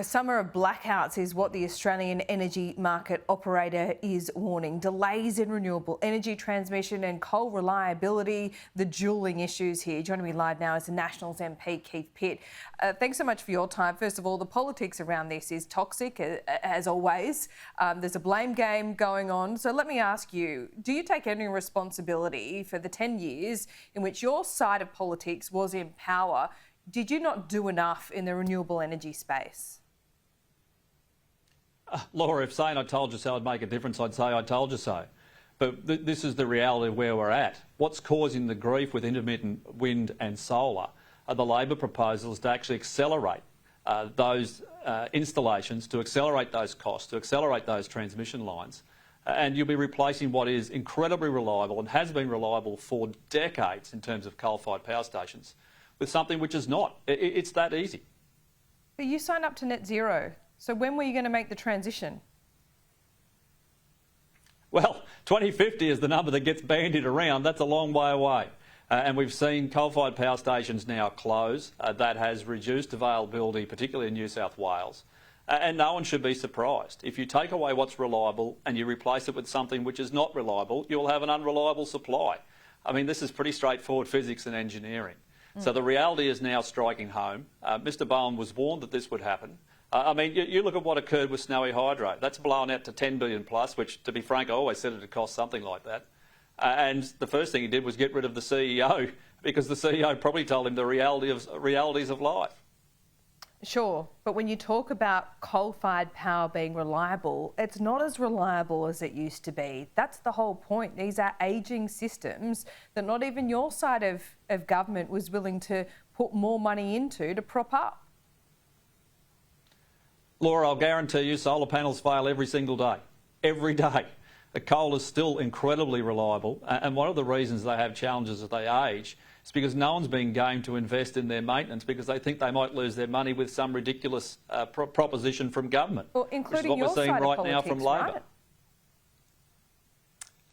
A summer of blackouts is what the Australian energy market operator is warning. Delays in renewable energy transmission and coal reliability, the dualling issues here. Joining me live now is the Nationals MP Keith Pitt. Thanks so much for your time. First of all, the politics around this is toxic, as always. There's a blame game going on. So let me ask you, do you take any responsibility for the 10 years in which your side of politics was in power? Did you not do enough in the renewable energy space? Laura, if saying I told you so would make a difference, I'd say I told you so. But this is the reality of where we're at. What's causing the grief with intermittent wind and solar are the Labor proposals to actually accelerate those installations, to accelerate those costs, to accelerate those transmission lines. And you'll be replacing what is incredibly reliable and has been reliable for decades in terms of coal-fired power stations with something which is not. It's that easy. But you signed up to net zero. So when were you going to make the transition? Well, 2050 is the number that gets bandied around. That's a long way away. And we've seen coal-fired power stations now close. That has reduced availability, particularly in New South Wales. And no one should be surprised. If you take away what's reliable and you replace it with something which is not reliable, you'll have an unreliable supply. I mean, this is pretty straightforward physics and engineering. So the reality is now striking home. Mr Bowen was warned that this would happen. I mean, you look at what occurred with Snowy Hydro. That's blown out to 10 billion plus, which, to be frank, I always said it would cost something like that. And the first thing he did was get rid of the CEO because the CEO probably told him the realities of life. Sure, but when you talk about coal-fired power being reliable, it's not as reliable as it used to be. That's the whole point. These are ageing systems that not even your side of government was willing to put more money into to prop up. Laura, I'll guarantee you solar panels fail every single day. Every day. The coal is still incredibly reliable, and one of the reasons they have challenges as they age is because no one's being game to invest in their maintenance because they think they might lose their money with some ridiculous proposition from government. Well, including your side of politics, now from Labor.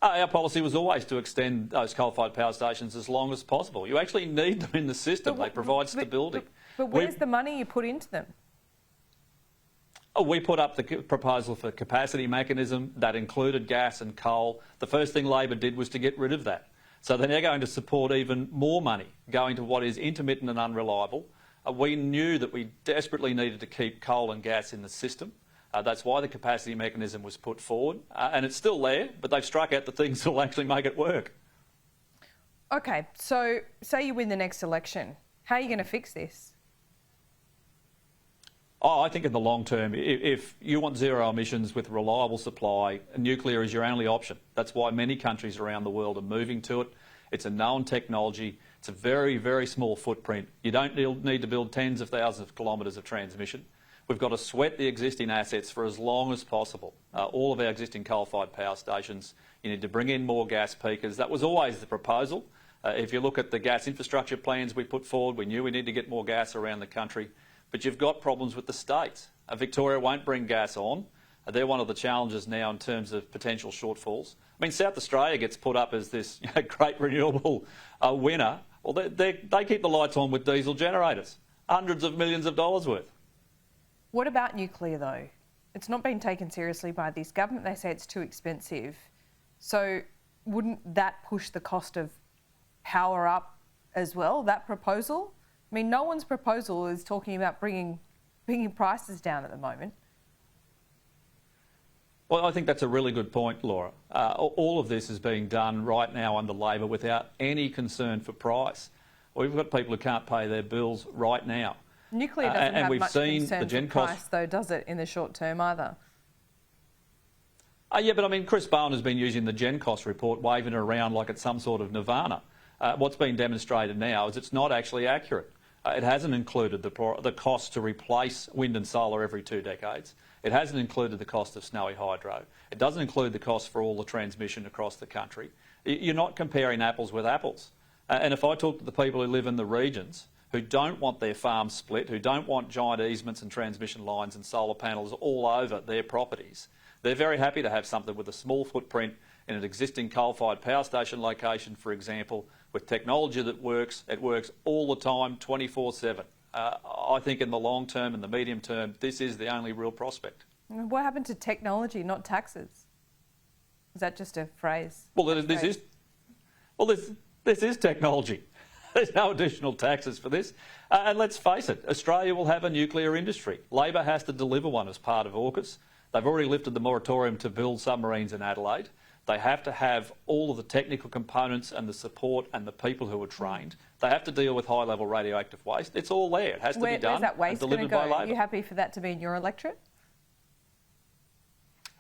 Right? Our policy was always to extend those coal-fired power stations as long as possible. You actually need them in the system. They provide stability. But where's the money you put into them? We put up the proposal for capacity mechanism that included gas and coal. The first thing Labor did was to get rid of that. So they're now going to support even more money going to what is intermittent and unreliable. We knew that we desperately needed to keep coal and gas in the system. That's why the capacity mechanism was put forward. And it's still there, but they've struck out the things that will actually make it work. OK, so say you win the next election. How are you going to fix this? Oh, I think in the long term, if you want zero emissions with reliable supply, nuclear is your only option. That's why many countries around the world are moving to it. It's a known technology. It's a very, very small footprint. You don't need to build tens of thousands of kilometres of transmission. We've got to sweat the existing assets for as long as possible. All of our existing coal-fired power stations, you need to bring in more gas peakers. That was always the proposal. If you look at the gas infrastructure plans we put forward, we knew we need to get more gas around the country. But you've got problems with the states. Victoria won't bring gas on. They're one of the challenges now in terms of potential shortfalls. I mean, South Australia gets put up as this great renewable winner. Well, they keep the lights on with diesel generators, hundreds of millions of dollars worth. What about nuclear, though? It's not being taken seriously by this government. They say it's too expensive. So wouldn't that push the cost of power up as well, that proposal? I mean, no one's proposal is talking about bringing prices down at the moment. Well, I think that's a really good point, Laura. All of this is being done right now under Labor without any concern for price. We've got people who can't pay their bills right now. Nuclear doesn't have much concern for price, though, does it, in the short term either? Yeah, but I mean, Chris Bowen has been using the Gen Cost report, waving it around like it's some sort of nirvana. What's being demonstrated now is it's not actually accurate. It hasn't included the cost to replace wind and solar every 2 decades. It hasn't included the cost of Snowy Hydro. It doesn't include the cost for all the transmission across the country. You're not comparing apples with apples. And if I talk to the people who live in the regions who don't want their farms split, who don't want giant easements and transmission lines and solar panels all over their properties, they're very happy to have something with a small footprint in an existing coal-fired power station location, for example, with technology that works. It works all the time, 24/7. I think in the long term and the medium term, this is the only real prospect. What happened to technology, not taxes? Is that just a phrase? Well, this is technology. There's no additional taxes for this. And let's face it, Australia will have a nuclear industry. Labor has to deliver one as part of AUKUS. They've already lifted the moratorium to build submarines in Adelaide. They have to have all of the technical components and the support and the people who are trained. They have to deal with high-level radioactive waste. It's all there. It has to be done where's that waste and delivered going to go? by Labor. Are you happy for that to be in your electorate?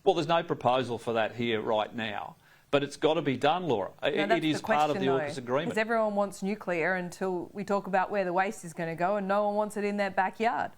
Well, there's no proposal for that here right now. But it's got to be done, Laura. It is part of the AUKUS agreement. Because everyone wants nuclear until we talk about where the waste is going to go, and no one wants it in their backyard.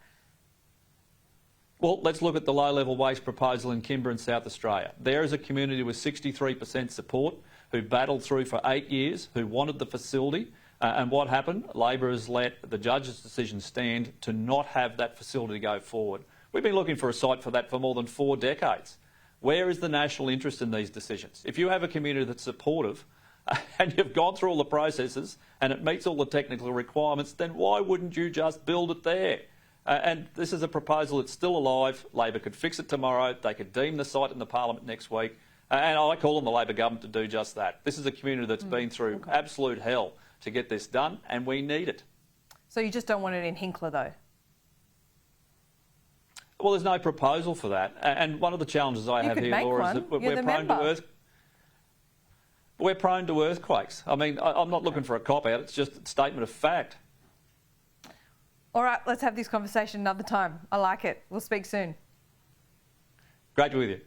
Well, let's look at the low-level waste proposal in Kimba in South Australia. There is a community with 63% support who battled through for 8 years, who wanted the facility. And what happened? Labor has let the judge's decision stand to not have that facility go forward. We've been looking for a site for that for more than 4 decades. Where is the national interest in these decisions? If you have a community that's supportive and you've gone through all the processes and it meets all the technical requirements, then why wouldn't you just build it there? And this is a proposal that's still alive. Labor could fix it tomorrow. They could deem the site in the parliament next week. And I call on the Labor government to do just that. This is a community that's been through absolute hell to get this done, and we need it. So you just don't want it in Hinkler, though? Well, there's no proposal for that. And one of the challenges I have here, Laura, is that we're prone to earthquakes. I mean, I'm not looking for a cop-out. It's just a statement of fact. All right, let's have this conversation another time. I like it. We'll speak soon. Great to be with you.